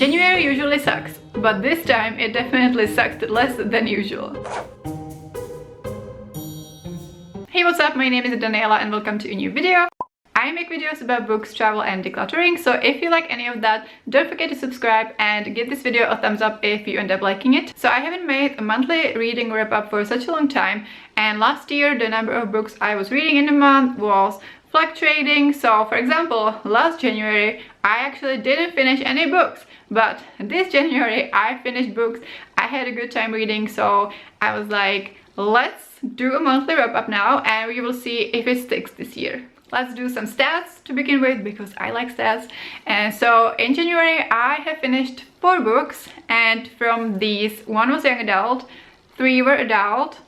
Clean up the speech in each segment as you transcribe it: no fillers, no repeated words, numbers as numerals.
January usually sucks, but this time it definitely sucked less than usual. Hey, what's up? My name is Daniela and welcome to a new video. I make videos about books, travel and decluttering, so if you like any of that, don't forget to subscribe and give this video a thumbs up if you end up liking it. So I haven't made a monthly reading wrap up for such a long time, and last year the number of books I was reading in a month was fluctuating. So for example, last January I actually didn't finish any books, but this January I finished books. I had a good time reading, so I was like, let's do a monthly wrap up now and we will see if it sticks this year. Let's do some stats to begin with because I like stats. And so in January I have finished 4 books, and from these, 1 was young adult, 3 were adult,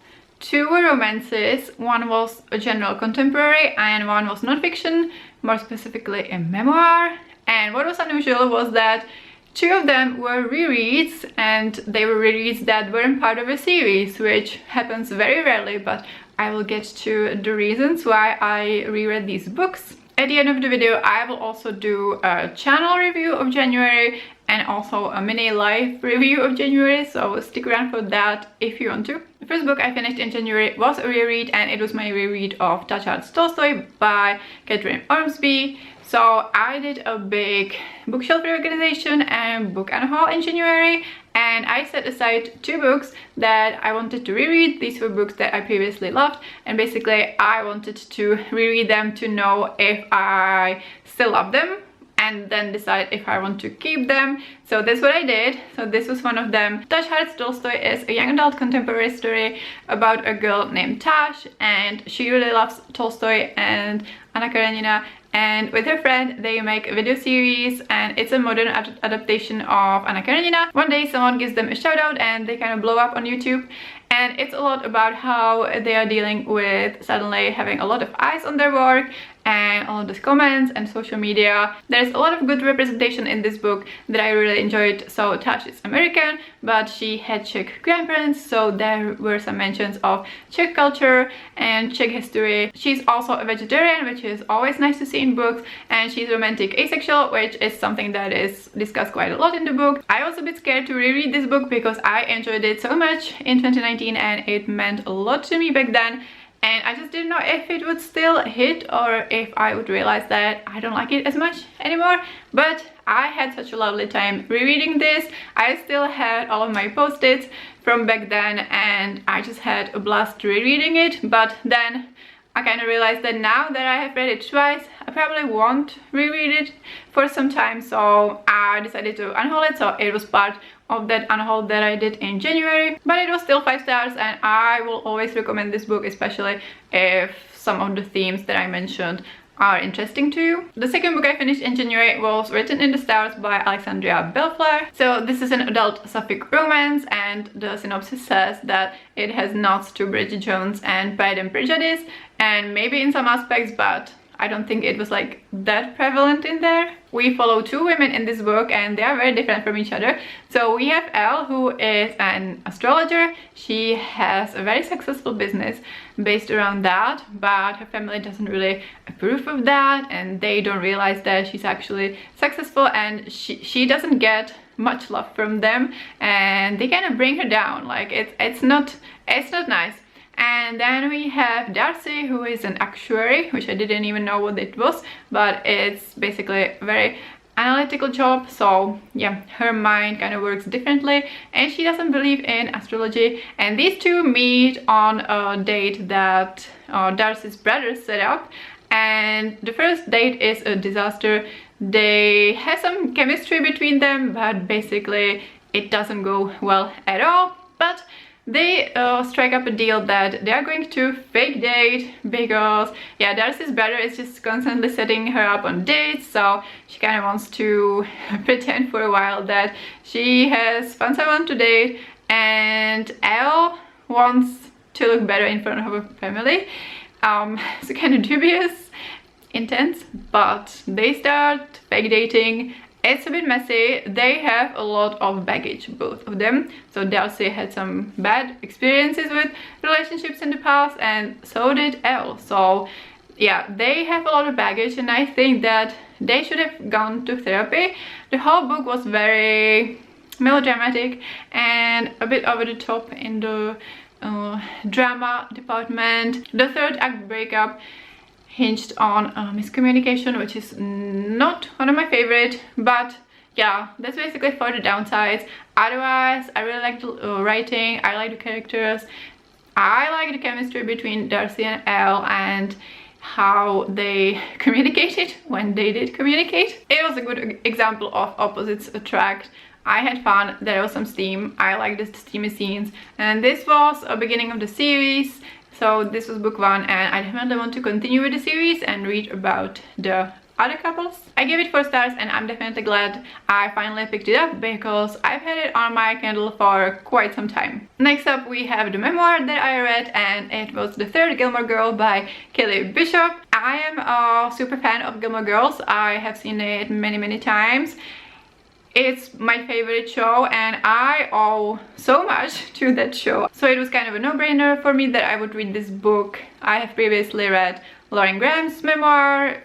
2 were romances, 1 was a general contemporary, and 1 was non-fiction, more specifically a memoir. And what was unusual was that 2 of them were rereads, and they were rereads that weren't part of a series, which happens very rarely, but I will get to the reasons why I reread these books. At the end of the video, I will also do a channel review of January and also a mini life review of January, so stick around for that if you want to. The first book I finished in January was a reread, and it was my reread of Tolstoy by Catherine Ormsby. So I did a big bookshelf reorganization and book and a haul in January, and I set aside 2 books that I wanted to reread. These were books that I previously loved, and basically I wanted to reread them to know if I still love them and then decide if I want to keep them. So that's what I did. So this was one of them. Tash Tolstoy is a young adult contemporary story about a girl named Tash, and she really loves Tolstoy and Anna Karenina, and with her friend they make a video series, and it's a modern adaptation of Anna Karenina. One day someone gives them a shout out and they kind of blow up on YouTube, and it's a lot about how they are dealing with suddenly having a lot of eyes on their work and all of these comments and social media. There's a lot of good representation in this book that I really enjoyed. So Tash is American, but she had Czech grandparents, so there were some mentions of Czech culture and Czech history. She's also a vegetarian, which is always nice to see in books, and she's romantic asexual, which is something that is discussed quite a lot in the book. I was a bit scared to reread this book because I enjoyed it so much in 2019 and it meant a lot to me back then. And I just didn't know if it would still hit or if I would realize that I don't like it as much anymore. But I had such a lovely time rereading this. I still had all of my post-its from back then and I just had a blast rereading it. But then I kind of realized that now that I have read it twice, I probably won't reread it for some time, so I decided to unhaul it. So it was part of that unhaul that I did in January, but it was still 5 stars, and I will always recommend this book, especially if some of the themes that I mentioned are interesting to you. The second book I finished in January was Written in the Stars by Alexandria Bellflower. So this is an adult sapphic romance, and the synopsis says that it has nods to Bridget Jones and Pride and Prejudice, and maybe in some aspects, but I don't think it was like that prevalent in there. We follow 2 women in this book and they are very different from each other. So we have Elle, who is an astrologer. She has a very successful business based around that, but her family doesn't really approve of that, and they don't realize that she's actually successful, and she doesn't get much love from them, and they kind of bring her down. Like it's not nice. And then we have Darcy, who is an actuary, which I didn't even know what it was, but it's basically a very analytical job. So yeah, her mind kind of works differently and she doesn't believe in astrology. And these 2 meet on a date that Darcy's brother set up, and the first date is a disaster. They have some chemistry between them, but basically it doesn't go well at all. But they strike up a deal that they are going to fake date because, yeah, Darcy's brother is just constantly setting her up on dates, so she kind of wants to pretend for a while that she has found someone to date, and Elle wants to look better in front of her family. So kind of dubious, intense, but they start fake dating. It's a bit messy. They have a lot of baggage, both of them. So Darcy had some bad experiences with relationships in the past, and so did Elle. So yeah, they have a lot of baggage, and I think that they should have gone to therapy. The whole book was very melodramatic and a bit over the top in the drama department. The third act breakup hinged on miscommunication, which is not one of my favorite, but yeah, that's basically for the downsides. Otherwise, I really like the writing, I like the characters, I like the chemistry between Darcy and Elle and how they communicated when they did communicate. It was a good example of opposites attract. I had fun, there was some steam, I liked the steamy scenes, and this was a beginning of the series. So this was book 1 and I definitely want to continue with the series and read about the other couples. I gave it 4 stars and I'm definitely glad I finally picked it up because I've had it on my Kindle for quite some time. Next up we have the memoir that I read, and it was The Third Gilmore Girl by Kelly Bishop. I am a super fan of Gilmore Girls. I have seen it many times. It's my favorite show and I owe so much to that show. So it was kind of a no-brainer for me that I would read this book. I have previously read Lauren Graham's memoir.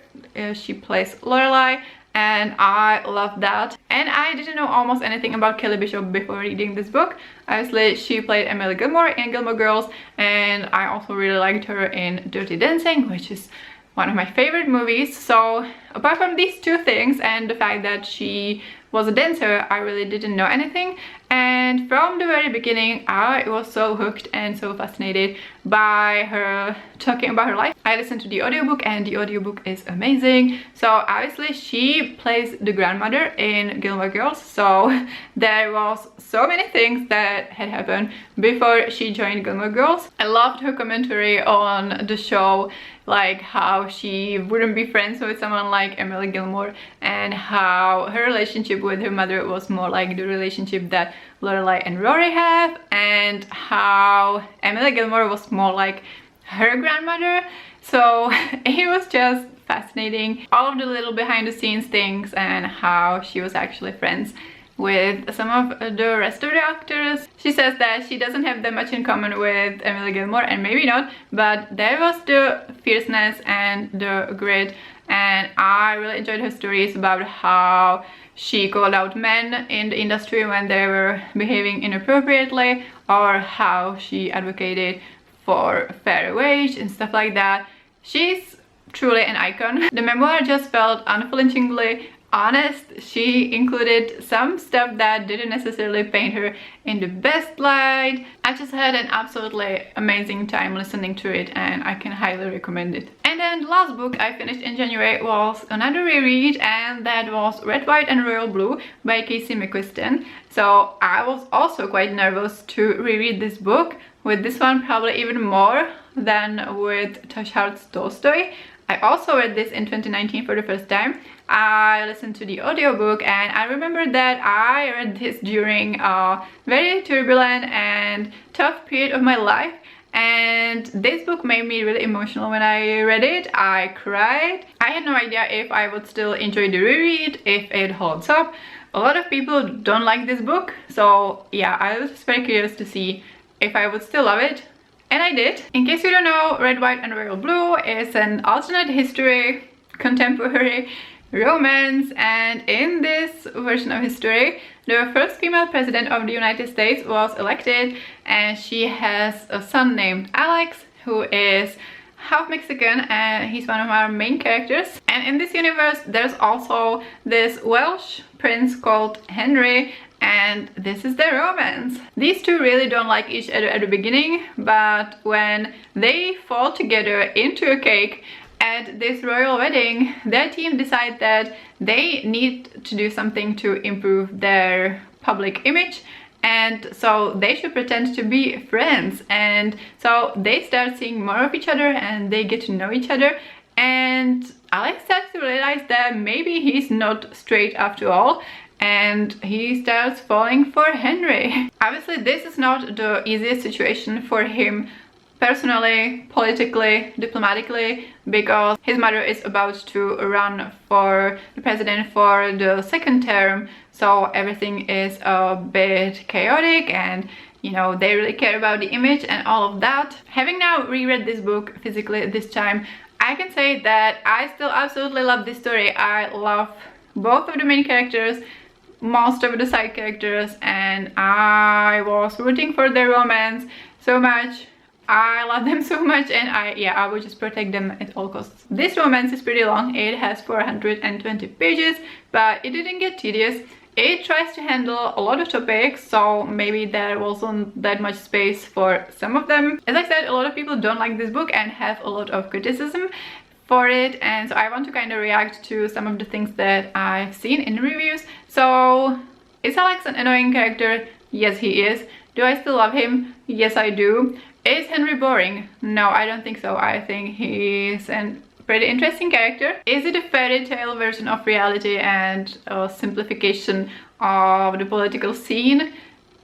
She plays Lorelai and I love that. And I didn't know almost anything about Kelly Bishop before reading this book. Obviously she played Emily Gilmore in Gilmore Girls, and I also really liked her in Dirty Dancing, which is one of my favorite movies. So apart from these 2 things and the fact that she was a dancer, I really didn't know anything, and from the very beginning I was so hooked and so fascinated by her talking about her life. I listened to the audiobook and the audiobook is amazing. So obviously she plays the grandmother in Gilmore Girls, so there was so many things that had happened before she joined Gilmore Girls. I loved her commentary on the show, like how she wouldn't be friends with someone like Emily Gilmore and how her relationship with her mother was more like the relationship that Lorelai and Rory have, and how Emily Gilmore was more like her grandmother. So it was just fascinating, all of the little behind the scenes things and how she was actually friends with some of the rest of the actors. She says that she doesn't have that much in common with Emily Gilmore, and maybe not, but there was the fierceness and the grit, and I really enjoyed her stories about how she called out men in the industry when they were behaving inappropriately, or how she advocated for fair wage and stuff like that. She's truly an icon. The memoir just felt unflinchingly honest. She included some stuff that didn't necessarily paint her in the best light. I just had an absolutely amazing time listening to it and I can highly recommend it. And then the last book I finished in January was another reread, and that was Red, White and Royal Blue by Casey McQuiston. So I was also quite nervous to reread this book, with this one probably even more than with Tash Tolstoy. I also read this in 2019 for the first time. I listened to the audiobook and I remember that I read this during a very turbulent and tough period of my life, and this book made me really emotional when I read it. I cried. I had no idea if I would still enjoy the reread, if it holds up. A lot of people don't like this book, so yeah, I was just very curious to see if I would still love it. And I did. In case you don't know, Red, White and Royal Blue is an alternate history, contemporary romance, and in this version of history, the first female president of the United States was elected, and she has a son named Alex, who is half Mexican, and he's one of our main characters. And in this universe, there's also this Welsh prince called Henry, and this is their romance. These two really don't like each other at the beginning, but when they fall together into a cake at this royal wedding, their team decides that they need to do something to improve their public image, and so they should pretend to be friends. And so they start seeing more of each other and they get to know each other, and Alex starts to realize that maybe he's not straight after all, and he starts falling for Henry. Obviously this is not the easiest situation for him personally, politically, diplomatically, because his mother is about to run for the president for the second term, so everything is a bit chaotic, and you know, they really care about the image and all of that. Having now reread this book physically this time, I can say that I still absolutely love this story. I love both of the main characters, most of the side characters, and I was rooting for their romance so much. I love them so much, and I would just protect them at all costs. This romance is pretty long. It has 420 pages, but it didn't get tedious. It tries to handle a lot of topics, so maybe there wasn't that much space for some of them. As I said, a lot of people don't like this book and have a lot of criticism for it, and so I want to kind of react to some of the things that I've seen in reviews. So, is Alex an annoying character? Yes, he is. Do I still love him? Yes, I do. Is Henry boring? No, I don't think so. I think he's a pretty interesting character. Is it a fairy tale version of reality and a simplification of the political scene?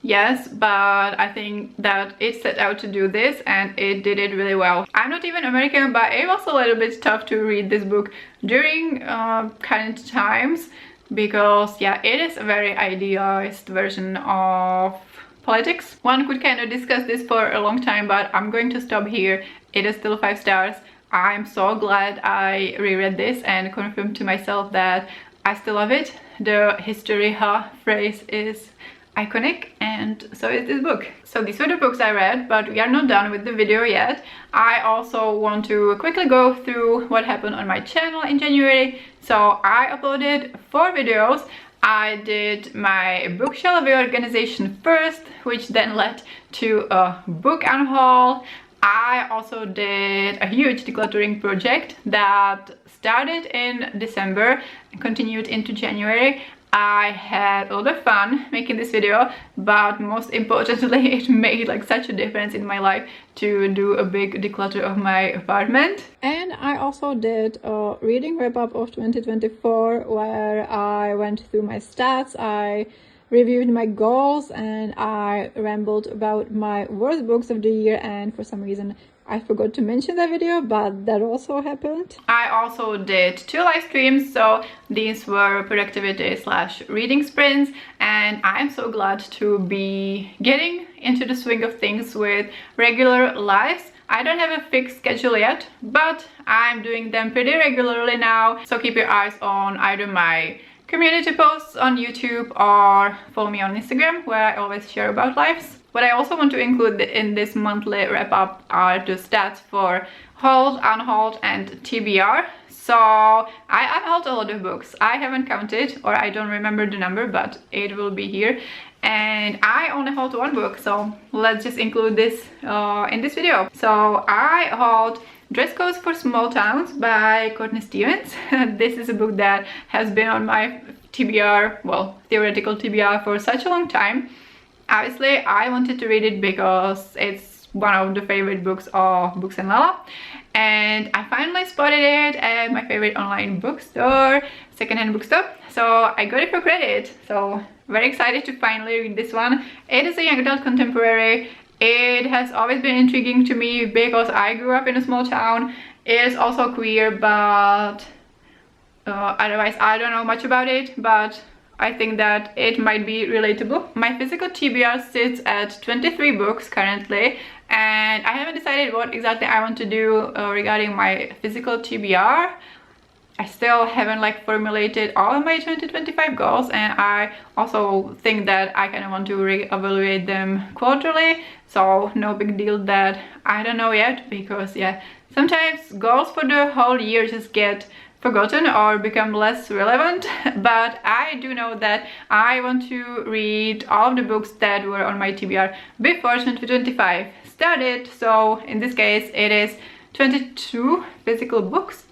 Yes, but I think that it set out to do this and it did it really well. I'm not even American, but it was a little bit tough to read this book during current times because, yeah, it is a very idealized version of politics. One could kind of discuss this for a long time, but I'm going to stop here. It is still 5 stars. I'm so glad I reread this and confirmed to myself that I still love it. The history phrase is iconic, and so is this book. So these were the books I read, but we are not done with the video yet. I also want to quickly go through what happened on my channel in January. So I uploaded 4 videos. I did my bookshelf reorganization first, which then led to a book unhaul. I also did a huge decluttering project that started in December and continued into January. I had a lot of fun making this video, but most importantly, it made like such a difference in my life to do a big declutter of my apartment. And I also did a reading wrap-up of 2024 where I went through my stats, I reviewed my goals, and I rambled about my worst books of the year, and for some reason I forgot to mention that video, but that also happened. I also did 2 live streams, so these were productivity / reading sprints, and I'm so glad to be getting into the swing of things with regular lives. I don't have a fixed schedule yet, but I'm doing them pretty regularly now, so keep your eyes on either my community posts on YouTube or follow me on Instagram, where I always share about lives. What I also want to include in this monthly wrap-up are the stats for hauled, unhauled, and TBR. So I unhauled a lot of books. I haven't counted, or I don't remember the number, but it will be here. And I only hauled 1 book, so let's just include this in this video. So I hauled Dress Codes for Small Towns by Courtney Stevens. This is a book that has been on my TBR, well, theoretical TBR for such a long time. Obviously, I wanted to read it because it's one of the favorite books of Books and Lala, and I finally spotted it at my favorite online bookstore, secondhand bookstore, so I got it for credit. So very excited to finally read this one. It is a young adult contemporary. It has always been intriguing to me because I grew up in a small town. It is also queer, but otherwise I don't know much about it, but I think that it might be relatable. My physical TBR sits at 23 books currently, and I haven't decided what exactly I want to do regarding my physical TBR. I still haven't like formulated all of my 2025 goals, and I also think that I kind of want to re-evaluate them quarterly, so no big deal that I don't know yet, because yeah, sometimes goals for the whole year just get forgotten or become less relevant. But I do know that I want to read all of the books that were on my TBR before 2025 started. So in this case it is 22 physical books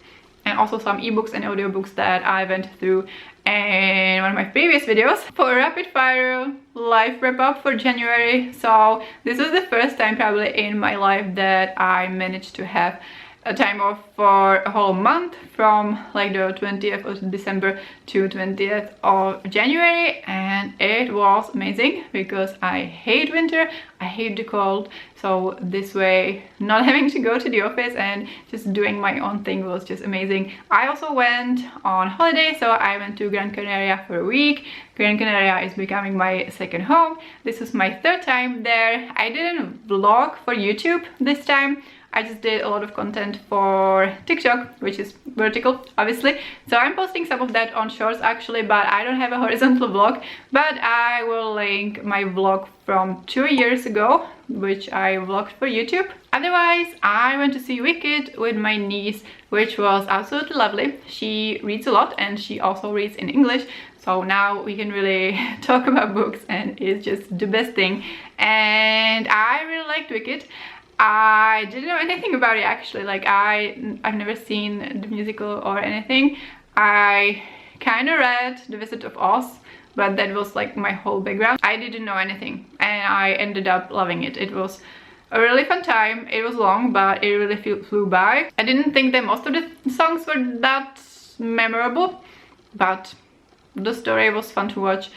and also some ebooks and audiobooks that I went through in one of my previous videos. For a rapid fire life wrap up for January, so this was the first time probably in my life that I managed to have a time off for a whole month, from like the 20th of December to 20th of January, and it was amazing because I hate winter, I hate the cold, so this way not having to go to the office and just doing my own thing was just amazing. I also went on holiday, so I went to Gran Canaria for a week. Gran Canaria is becoming my second home. This was my 3rd time there. I didn't vlog for YouTube this time. I just did a lot of content for TikTok, which is vertical, obviously. So I'm posting some of that on shorts actually, but I don't have a horizontal vlog. But I will link my vlog from 2 years ago, which I vlogged for YouTube. Otherwise, I went to see Wicked with my niece, which was absolutely lovely. She reads a lot and she also reads in English. So now we can really talk about books and it's just the best thing. And I really liked Wicked. I didn't know anything about it actually. Like I've never seen the musical or anything. I kind of read The Wizard of Oz, but that was like my whole background. I didn't know anything and I ended up loving it. It was a really fun time. It was long, but it really flew by. I didn't think that most of the songs were that memorable, but the story was fun to watch.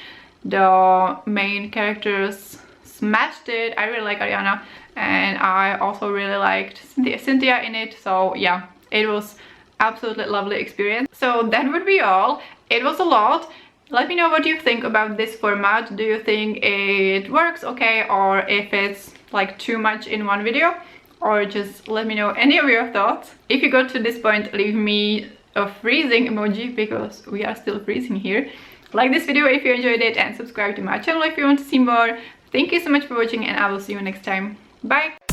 The main characters smashed it. I really like Ariana and I also really liked Cynthia in it. So yeah, it was absolutely lovely experience. So that would be all. It was a lot. Let me know what you think about this format. Do you think it works okay, or if it's like too much in one video, or just let me know any of your thoughts. If you got to this point, leave me a freezing emoji because we are still freezing here. Like this video if you enjoyed it and subscribe to my channel if you want to see more. Thank you so much for watching and I will see you next time. Bye!